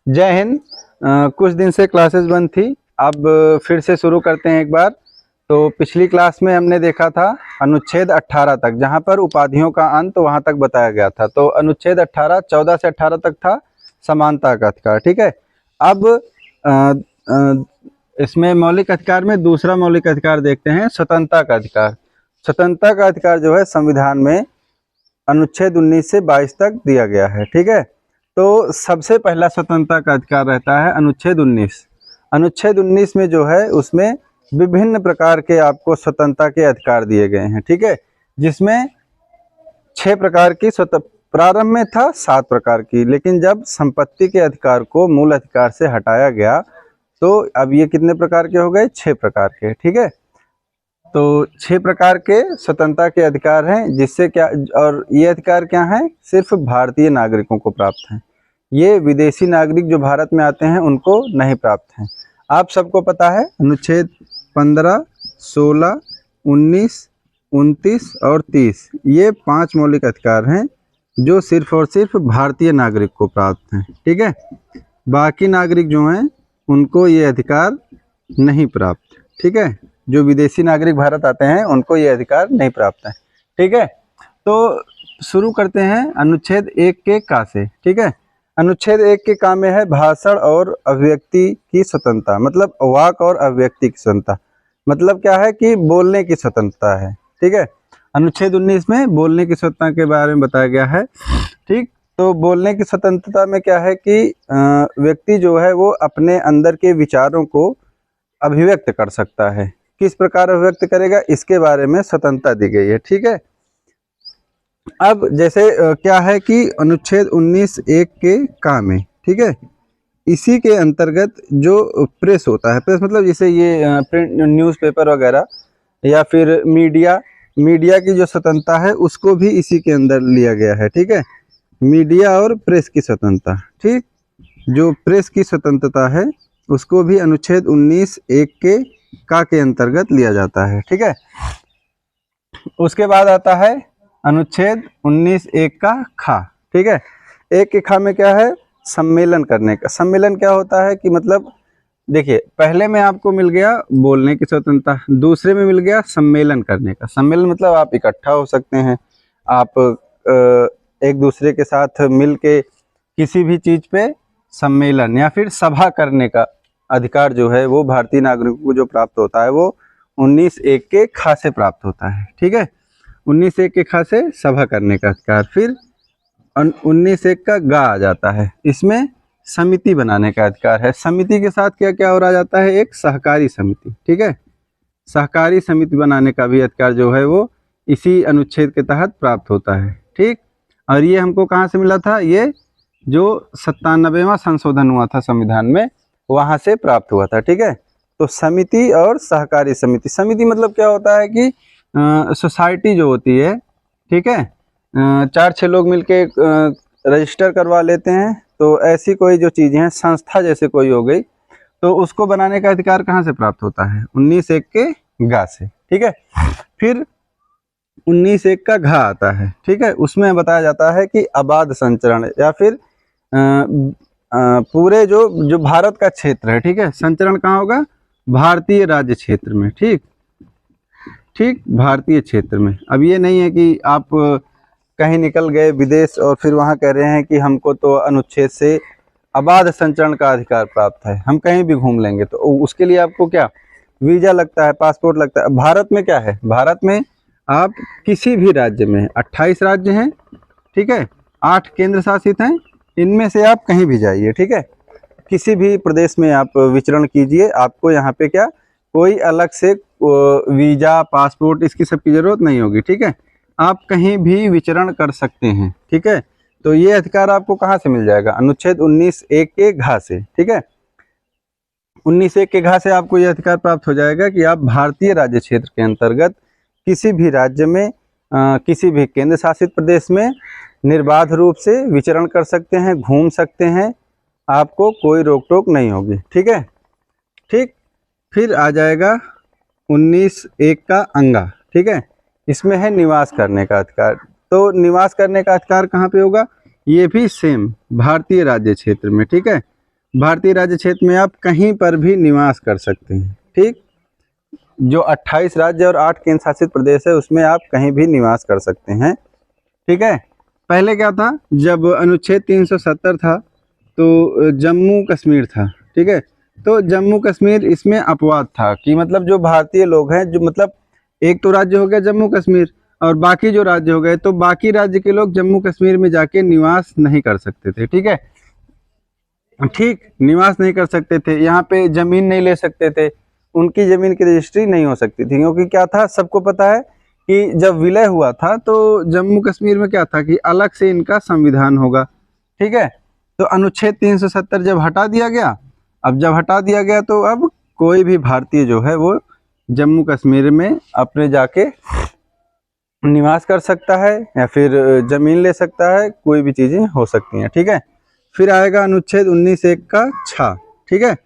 जय हिंद। कुछ दिन से क्लासेस बंद थी, अब फिर से शुरू करते हैं एक बार। तो पिछली क्लास में हमने देखा था अनुच्छेद 18 तक, जहां पर उपाधियों का अंत वहां तक बताया गया था। तो अनुच्छेद 18 14 से 18 तक था समानता का अधिकार। ठीक है। अब अ, अ, इसमें मौलिक अधिकार में दूसरा मौलिक अधिकार देखते हैं, स्वतंत्रता का अधिकार। स्वतंत्रता का अधिकार जो है संविधान में अनुच्छेद 19 से 22 तक दिया गया है। ठीक है। तो सबसे पहला स्वतंत्रता का अधिकार रहता है अनुच्छेद 19। अनुच्छेद 19 में जो है उसमें विभिन्न प्रकार के आपको स्वतंत्रता के अधिकार दिए गए हैं। ठीक है। जिसमें 6 प्रकार की प्रारंभ में था 7 प्रकार की, लेकिन जब संपत्ति के अधिकार को मूल अधिकार से हटाया गया तो अब ये कितने प्रकार के हो गए? 6 प्रकार के। ठीक है। तो 6 प्रकार के स्वतंत्रता के अधिकार हैं, जिससे क्या, और ये अधिकार क्या हैं? सिर्फ भारतीय नागरिकों को प्राप्त हैं। ये विदेशी नागरिक जो भारत में आते हैं उनको नहीं प्राप्त हैं। आप सबको पता है अनुच्छेद 15, 16, 19, 29 और 30 ये 5 मौलिक अधिकार हैं जो सिर्फ और सिर्फ भारतीय नागरिक को प्राप्त हैं। ठीक है। बाकी नागरिक जो हैं उनको ये अधिकार नहीं प्राप्त। ठीक है। जो विदेशी नागरिक भारत आते हैं उनको ये अधिकार नहीं प्राप्त है। ठीक है। तो शुरू करते हैं अनुच्छेद 1 के का से। ठीक है। अनुच्छेद 1 के का में है भाषण और अभिव्यक्ति की स्वतंत्रता, मतलब वाक और अभिव्यक्ति की स्वतंत्रता। मतलब क्या है कि बोलने की स्वतंत्रता है। ठीक है। अनुच्छेद 19 में बोलने की स्वतंत्रता के बारे में बताया गया है। ठीक। तो बोलने की स्वतंत्रता में क्या है कि व्यक्ति जो है वो अपने अंदर के विचारों को अभिव्यक्त कर सकता है। किस प्रकार अभिव्यक्त करेगा, इसके बारे में स्वतंत्रता दी गई है। ठीक है। अब जैसे क्या है कि अनुच्छेद 19 1 के का में, ठीक है, इसी के अंतर्गत जो प्रेस होता है, प्रेस मतलब जैसे ये प्रिंट न्यूज़पेपर वगैरह या फिर मीडिया की जो स्वतंत्रता है उसको भी इसी के अंदर लिया गया है। ठीक है। मीडिया और प्रेस की स्वतंत्रता, ठीक, जो प्रेस की स्वतंत्रता है उसको भी अनुच्छेद 19 1 के का के अंतर्गत लिया जाता है। ठीक है। उसके बाद आता है अनुच्छेद 19 1 का खा। ठीक है। 1 के खा में क्या है? सम्मेलन करने का। सम्मेलन क्या होता है कि मतलब देखिए, पहले में आपको मिल गया बोलने की स्वतंत्रता, दूसरे में मिल गया सम्मेलन करने का। सम्मेलन मतलब आप इकट्ठा हो सकते हैं, आप एक दूसरे के साथ मिल के किसी भी चीज़ पे सम्मेलन या फिर सभा करने का अधिकार जो है वो भारतीय नागरिकों को जो प्राप्त होता है वो 19 1 के खा से प्राप्त होता है। ठीक है। 19 1 के खा से सभा करने का अधिकार। फिर 19 1 का गा आ जाता है, इसमें समिति बनाने का अधिकार है। समिति के साथ क्या क्या और आ जाता है? एक सहकारी समिति। ठीक है। सहकारी समिति बनाने का भी अधिकार जो है वो इसी अनुच्छेद के तहत प्राप्त होता है। ठीक। और ये हमको कहाँ से मिला था? ये जो 97वां संशोधन हुआ था संविधान में, वहाँ से प्राप्त हुआ था। ठीक है। तो समिति और सहकारी समिति, समिति मतलब क्या होता है कि सोसाइटी जो होती है, ठीक है, 4-6 लोग मिलके रजिस्टर करवा लेते हैं, तो ऐसी कोई जो चीज़ें हैं, संस्था जैसे कोई हो गई, तो उसको बनाने का अधिकार कहाँ से प्राप्त होता है? 19 1 के गा से। ठीक है। फिर 19 1 का घा आता है। ठीक है। उसमें बताया जाता है कि अबाध संचरण या फिर पूरे जो भारत का क्षेत्र है, ठीक है, संचरण कहाँ होगा? भारतीय राज्य क्षेत्र में। ठीक, भारतीय क्षेत्र में। अब ये नहीं है कि आप कहीं निकल गए विदेश और फिर वहाँ कह रहे हैं कि हमको तो अनुच्छेद से अबाध संचरण का अधिकार प्राप्त है, हम कहीं भी घूम लेंगे। तो उसके लिए आपको क्या वीज़ा लगता है, पासपोर्ट लगता है। भारत में क्या है? भारत में आप किसी भी राज्य में, 28 राज्य हैं, ठीक है, 8 केंद्र शासित हैं, इनमें से आप कहीं भी जाइए। ठीक है। किसी भी प्रदेश में आप विचरण कीजिए, आपको यहाँ पे क्या कोई अलग से वीज़ा, पासपोर्ट, इसकी सब की ज़रूरत नहीं होगी। ठीक है। आप कहीं भी विचरण कर सकते हैं। ठीक है। तो ये अधिकार आपको कहाँ से मिल जाएगा? अनुच्छेद 19 1 के घा से। ठीक है। 19 1 के घा से आपको ये अधिकार प्राप्त हो जाएगा कि आप भारतीय राज्य क्षेत्र के अंतर्गत किसी भी राज्य में, किसी भी केंद्र शासित प्रदेश में निर्बाध रूप से विचरण कर सकते हैं, घूम सकते हैं, आपको कोई रोक टोक नहीं होगी। ठीक है। ठीक। फिर आ जाएगा 19 1 का अंगा। ठीक है। इसमें है निवास करने का अधिकार। तो निवास करने का अधिकार कहाँ पे होगा? ये भी सेम भारतीय राज्य क्षेत्र में। ठीक है। भारतीय राज्य क्षेत्र में आप कहीं पर भी निवास कर सकते हैं। ठीक, जो 28 राज्य और 8 केंद्र शासित प्रदेश है उसमें आप कहीं भी निवास कर सकते हैं। ठीक है, पहले क्या था, जब अनुच्छेद 370 था तो जम्मू कश्मीर था। ठीक है, तो जम्मू कश्मीर इसमें अपवाद था कि मतलब जो भारतीय लोग हैं, जो मतलब एक तो राज्य हो गया जम्मू कश्मीर और बाकी जो राज्य हो गए, तो बाकी राज्य के लोग जम्मू कश्मीर में जाके निवास नहीं कर सकते थे। ठीक है, ठीक, निवास नहीं कर सकते थे, यहाँ पे जमीन नहीं ले सकते थे, उनकी जमीन की रजिस्ट्री नहीं हो सकती थी, क्योंकि क्या था, सबको पता है कि जब विलय हुआ था तो जम्मू कश्मीर में क्या था कि अलग से इनका संविधान होगा। ठीक है, तो अनुच्छेद 370 जब हटा दिया गया, अब जब हटा दिया गया तो अब कोई भी भारतीय जो है वो जम्मू कश्मीर में अपने जाके निवास कर सकता है या फिर जमीन ले सकता है, कोई भी चीज़ें हो सकती हैं। ठीक है, फिर आएगा अनुच्छेद 19(1) का छा। ठीक है,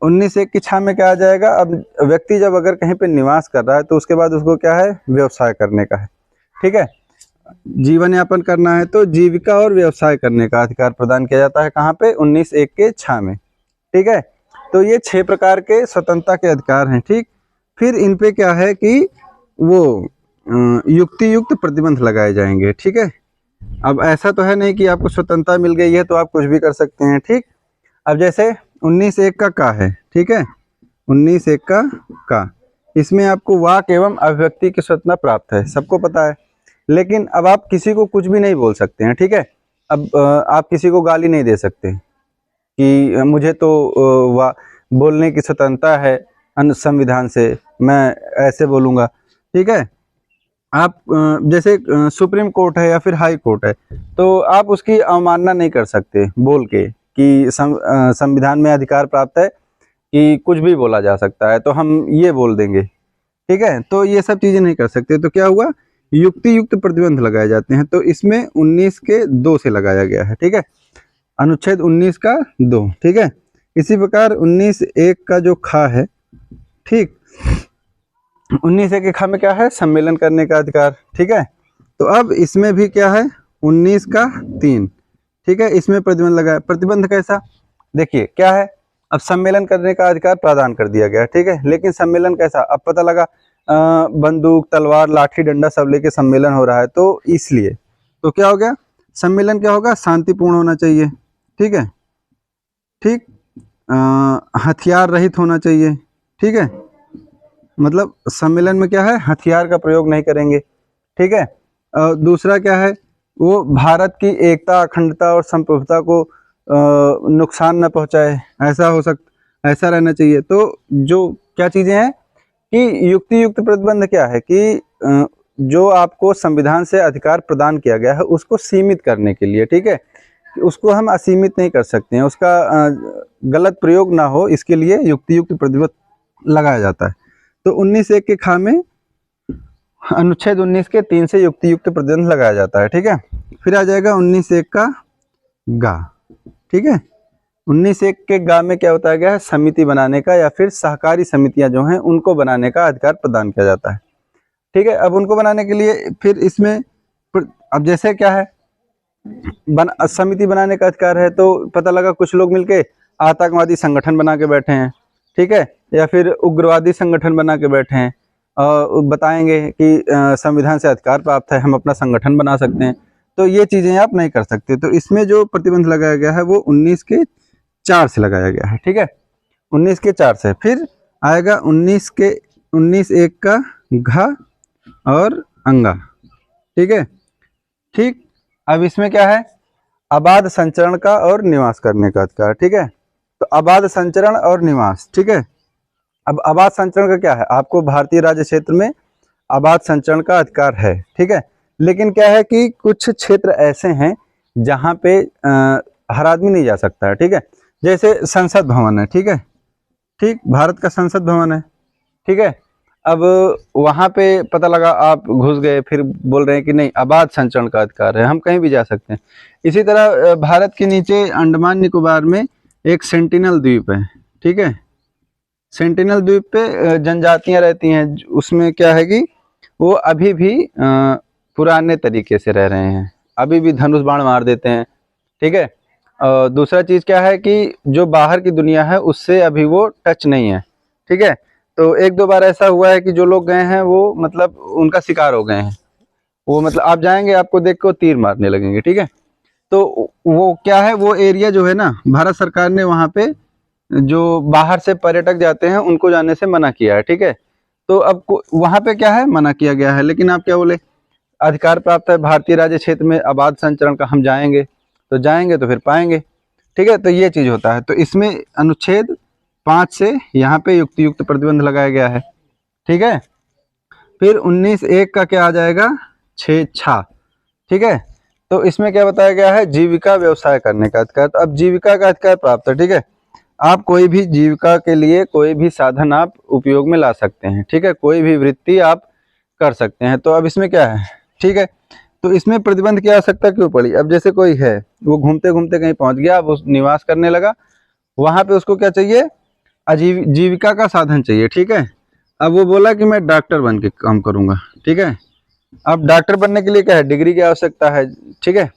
19(1) की छा में क्या आ जाएगा, अब व्यक्ति जब अगर कहीं पे निवास कर रहा है तो उसके बाद उसको क्या है, व्यवसाय करने का है। ठीक है, जीवन यापन करना है तो जीविका और व्यवसाय करने का अधिकार प्रदान किया जाता है। कहाँ पे, 19(1) के छा में। ठीक है, तो ये 6 प्रकार के स्वतंत्रता के अधिकार हैं। ठीक, फिर इन पे क्या है कि वो युक्ति युक्त प्रतिबंध लगाए जाएंगे। ठीक है, अब ऐसा तो है नहीं कि आपको स्वतंत्रता मिल गई है तो आप कुछ भी कर सकते हैं। ठीक, अब जैसे 19(1) का है। ठीक है, 19(1) का इसमें आपको वाक एवं अभिव्यक्ति की स्वतंत्रता प्राप्त है, सबको पता है। लेकिन अब आप किसी को कुछ भी नहीं बोल सकते हैं। ठीक है, अब आप किसी को गाली नहीं दे सकते कि मुझे तो बोलने की स्वतंत्रता है संविधान से, मैं ऐसे बोलूँगा। ठीक है, आप जैसे सुप्रीम कोर्ट है या फिर हाई कोर्ट है तो आप उसकी अवमानना नहीं कर सकते बोल के कि संविधान में अधिकार प्राप्त है कि कुछ भी बोला जा सकता है तो हम ये बोल देंगे। ठीक है, तो ये सब चीज़ें नहीं कर सकते। तो क्या हुआ, युक्ति युक्त प्रतिबंध लगाए जाते हैं, तो इसमें 19 के 2 से लगाया गया है। ठीक है, अनुच्छेद 19 का 2। ठीक है, इसी प्रकार 19(1) का जो खा है, ठीक, 19(1) के खा में क्या है, सम्मेलन करने का अधिकार। ठीक है, तो अब इसमें भी क्या है, 19 का 3। ठीक है, इसमें प्रतिबंध लगाया। प्रतिबंध कैसा, देखिए क्या है, अब सम्मेलन करने का अधिकार प्रदान कर दिया गया। ठीक है, लेकिन सम्मेलन कैसा, अब पता लगा बंदूक तलवार लाठी डंडा सब लेके सम्मेलन हो रहा है, तो इसलिए तो क्या हो गया, सम्मेलन क्या होगा, शांतिपूर्ण होना चाहिए। ठीक है, ठीक, हथियार रहित होना चाहिए। ठीक है, मतलब सम्मेलन में क्या है, हथियार का प्रयोग नहीं करेंगे। ठीक है, दूसरा क्या है, वो भारत की एकता अखंडता और संप्रभुता को नुकसान न पहुंचाए, ऐसा रहना चाहिए। तो जो क्या चीज़ें हैं कि युक्ति युक्त प्रतिबंध क्या है कि जो आपको संविधान से अधिकार प्रदान किया गया है उसको सीमित करने के लिए। ठीक है, उसको हम असीमित नहीं कर सकते हैं, उसका गलत प्रयोग ना हो, इसके लिए युक्ति युक्त प्रतिबंध लगाया जाता है। तो 19(1) के खा में अनुच्छेद 19 के 3 से युक्ति युक्त प्रतिबंध लगाया जाता है। ठीक है, फिर आ जाएगा 19(1) का गा। ठीक है, 19(1) के गा में क्या बताया गया है, समिति बनाने का या फिर सहकारी समितियां जो हैं उनको बनाने का अधिकार प्रदान किया जाता है। ठीक है, अब उनको बनाने के लिए फिर इसमें अब जैसे क्या है, समिति बनाने का अधिकार है तो पता लगा कुछ लोग मिलके आतंकवादी संगठन बना के बैठे हैं। ठीक है, या फिर उग्रवादी संगठन बना के बैठे हैं और बताएंगे कि संविधान से अधिकार प्राप्त है, हम अपना संगठन बना सकते हैं, तो ये चीज़ें आप नहीं कर सकते। तो इसमें जो प्रतिबंध लगाया गया है वो 19 के 4 से लगाया गया है। ठीक है, 19 के 4 से। फिर आएगा 19(1) का घा और अंगा। ठीक है, ठीक, अब इसमें क्या है, आबाद संचरण का और निवास करने का अधिकार। ठीक है, तो आबाद संचरण और निवास। ठीक है, अब आबाद संचरण का क्या है, आपको भारतीय राज्य क्षेत्र में आबाद संचरण का अधिकार है। ठीक है, लेकिन क्या है कि कुछ क्षेत्र ऐसे हैं जहाँ पे हर आदमी नहीं जा सकता है। ठीक है, जैसे संसद भवन है। ठीक है, ठीक, भारत का संसद भवन है। ठीक है, अब वहाँ पे पता लगा आप घुस गए, फिर बोल रहे हैं कि नहीं आबाद संचरण का अधिकार है, हम कहीं भी जा सकते हैं। इसी तरह भारत के नीचे अंडमान निकोबार में एक सेंटिनल द्वीप है। ठीक है, सेंटिनल द्वीप पे जनजातियां रहती हैं, उसमें क्या है कि वो अभी भी पुराने तरीके से रह रहे हैं, अभी भी धनुष बाण मार देते हैं। ठीक है, और दूसरा चीज़ क्या है कि जो बाहर की दुनिया है उससे अभी वो टच नहीं है, ठीक है। तो एक दो बार ऐसा हुआ है कि जो लोग गए हैं वो मतलब उनका शिकार हो गए हैं, वो मतलब आप जाएंगे आपको देख के वो तीर मारने लगेंगे, ठीक है। तो वो क्या है, वो एरिया जो है ना, भारत सरकार ने वहाँ पे जो बाहर से पर्यटक जाते हैं उनको जाने से मना किया है, ठीक है। तो अब वहाँ पे क्या है, मना किया गया है, लेकिन आप क्या बोले, अधिकार प्राप्त है भारतीय राज्य क्षेत्र में अबाध संचरण का, हम जाएंगे तो फिर पाएंगे, ठीक है। तो ये चीज़ होता है। तो इसमें अनुच्छेद 5 से यहाँ पे युक्त युक्त प्रतिबंध लगाया गया है, ठीक है। फिर 19(1) का क्या आ जाएगा, 6(6), ठीक है। तो इसमें क्या बताया गया है, जीविका व्यवसाय करने का अधिकार। तो अब जीविका का अधिकार प्राप्त है, ठीक है। आप कोई भी जीविका के लिए कोई भी साधन आप उपयोग में ला सकते हैं, ठीक है, कोई भी वृत्ति आप कर सकते हैं। तो अब इसमें क्या है, ठीक है। तो इसमें प्रतिबंध की आवश्यकता क्यों पड़ी, अब जैसे कोई है वो घूमते घूमते कहीं पहुंच गया, अब उस निवास करने लगा, वहां पे उसको क्या चाहिए, जीविका का साधन चाहिए, ठीक है। अब वो बोला कि मैं डॉक्टर बन के काम करूंगा, ठीक है। अब डॉक्टर बनने के लिए क्या है, डिग्री की आवश्यकता है, ठीक है।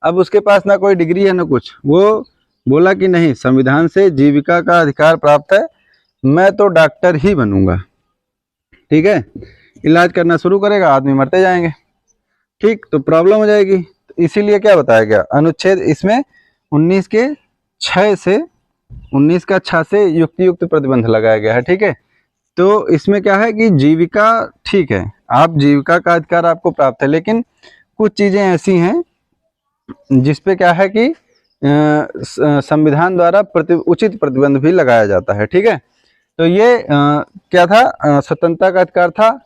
अब उसके पास ना कोई डिग्री है ना कुछ, वो बोला कि नहीं, संविधान से जीविका का अधिकार प्राप्त है, मैं तो डॉक्टर ही बनूंगा, ठीक है। इलाज करना शुरू करेगा, आदमी मरते जाएंगे, ठीक, तो प्रॉब्लम हो जाएगी। तो इसीलिए क्या बताया गया, अनुच्छेद इसमें 19 के 6 से 19 का 6 से युक्त युक्त प्रतिबंध लगाया गया है, ठीक है। तो इसमें क्या है कि जीविका, ठीक है, आप जीविका का अधिकार आपको प्राप्त है, लेकिन कुछ चीज़ें ऐसी हैं जिसपे क्या है कि संविधान द्वारा उचित प्रतिबंध भी लगाया जाता है, ठीक है। तो ये क्या था, स्वतंत्रता का अधिकार था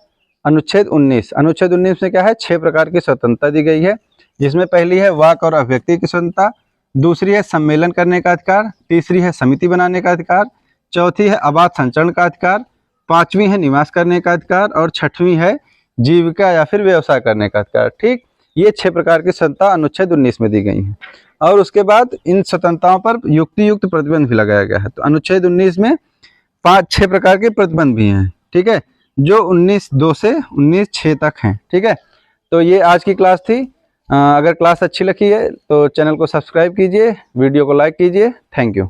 अनुच्छेद 19। अनुच्छेद 19 में क्या है, 6 प्रकार की स्वतंत्रता दी गई है, जिसमें पहली है वाक और अभिव्यक्ति की स्वतंत्रता, दूसरी है सम्मेलन करने का अधिकार, तीसरी है समिति बनाने का अधिकार, चौथी है अबाध संचरण का अधिकार, पांचवी है निवास करने का अधिकार, और छठवीं है जीविका या फिर व्यवसाय करने का अधिकार, ठीक। ये 6 प्रकार की स्वतंत्रता अनुच्छेद 19 में दी गई है, और उसके बाद इन स्वतंत्रताओं पर युक्त प्रतिबंध भी लगाया गया है। तो अनुच्छेद 19 में 5-6 प्रकार के प्रतिबंध भी हैं, ठीक है, जो 19(2) से 19(6) तक हैं, ठीक है। तो ये आज की क्लास थी। अगर क्लास अच्छी लगी है तो चैनल को सब्सक्राइब कीजिए, वीडियो को लाइक कीजिए। Thank you.